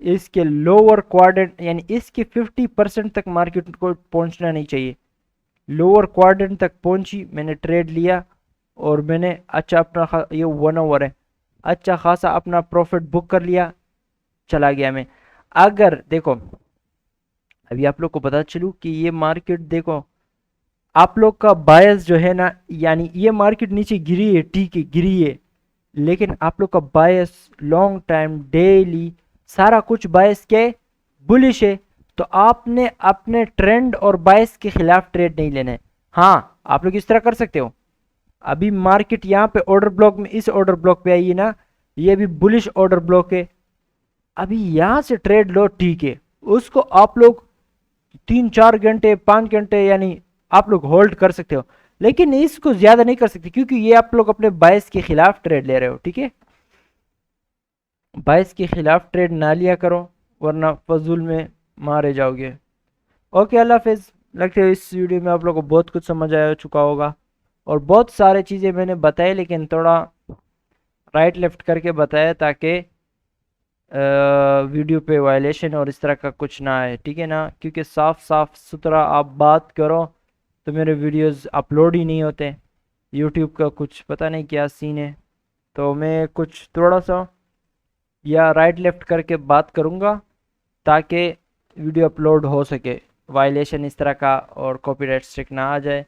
इसके लोअर क्वाड्रेंट यानी इसके 50% तक मार्केट को पहुंचना नहीं चाहिए। लोअर क्वाड्रेंट तक पहुंची, मैंने ट्रेड लिया और मैंने अच्छा अपना ये 1 आवर है, अच्छा खासा अपना प्रॉफिट बुक कर लिया, चला गया मैं। अगर देखो अभी आप लोग को पता चलू कि ये मार्केट देखो, आप लोग का बायस जो है ना, यानी ये मार्केट नीचे गिरी है, ठीक है गिरी है, लेकिन आप लोग का बायस लॉन्ग टाइम डेली सारा कुछ बायस के बुलिश है। तो आपने अपने ट्रेंड और बायस के खिलाफ ट्रेड नहीं लेना है। हाँ, आप लोग इस तरह कर सकते हो। अभी मार्केट यहाँ पे ऑर्डर ब्लॉक में, इस ऑर्डर ब्लॉक पे आई है ना, ये अभी बुलिश ऑर्डर ब्लॉक है, अभी यहां से ट्रेड लो, ठीक है। उसको आप लोग 3 4 घंटे 5 घंटे यानी आप लोग होल्ड कर सकते हो, लेकिन इसको ज्यादा नहीं कर सकते क्योंकि ये आप लोग अपने बायस के खिलाफ ट्रेड ले रहे हो, ठीक है। बायस के खिलाफ ट्रेड ना लिया करो वरना फजूल में मारे जाओगे। ओके, अल्लाह हाफिज। लगता है इस वीडियो में आप लोग को बहुत कुछ समझ आ चुका होगा और बहुत सारे चीज़ें मैंने बताई लेकिन थोड़ा राइट लेफ्ट करके बताया ताकि वीडियो पे वायलेशन और इस तरह का कुछ ना आए, ठीक है ना, क्योंकि साफ साफ सुथरा आप बात करो तो मेरे वीडियोस अपलोड ही नहीं होते। यूट्यूब का कुछ पता नहीं क्या सीन है, तो मैं कुछ थोड़ा सा या राइट लेफ्ट करके बात करूँगा ताकि वीडियो अपलोड हो सके, वायलेशन इस तरह का और कॉपीराइट स्ट्राइक ना आ जाए।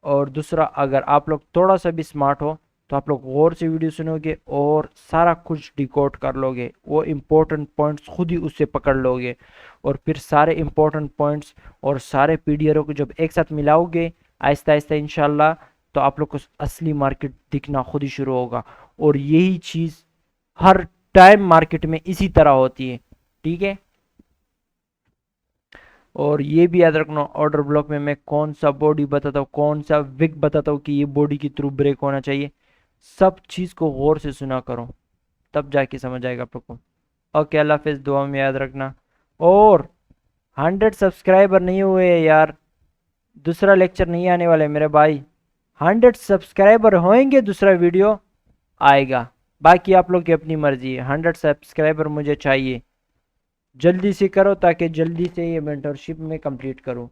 और दूसरा, अगर आप लोग थोड़ा सा भी स्मार्ट हो तो आप लोग गौर से वीडियो सुनोगे और सारा कुछ डिकोड कर लोगे, वो इम्पोर्टेंट पॉइंट्स खुद ही उससे पकड़ लोगे और फिर सारे इम्पोर्टेंट पॉइंट्स और सारे पीडीआर को जब एक साथ मिलाओगे आहिस्ता आहिस्ता इंशाल्लाह, तो आप लोग को असली मार्केट दिखना खुद ही शुरू होगा। और यही चीज़ हर टाइम मार्केट में इसी तरह होती है, ठीक है। और ये भी याद रखना, ऑर्डर ब्लॉक में मैं कौन सा बॉडी बताता हूँ, कौन सा विक बताता हूँ कि ये बॉडी के थ्रू ब्रेक होना चाहिए, सब चीज़ को गौर से सुना करो, तब जाके समझ आएगा आप लोग को। ओके, अल्लाह हाफिज़, दुआ में याद रखना। और 100 सब्सक्राइबर नहीं हुए यार, दूसरा लेक्चर नहीं आने वाले मेरे भाई। 100 सब्सक्राइबर होंगे दूसरा वीडियो आएगा, बाकी आप लोग की अपनी मर्जी है। 100 सब्सक्राइबर मुझे चाहिए, जल्दी से करो ताकि जल्दी से ये मेंटरशिप में कंप्लीट करूँ।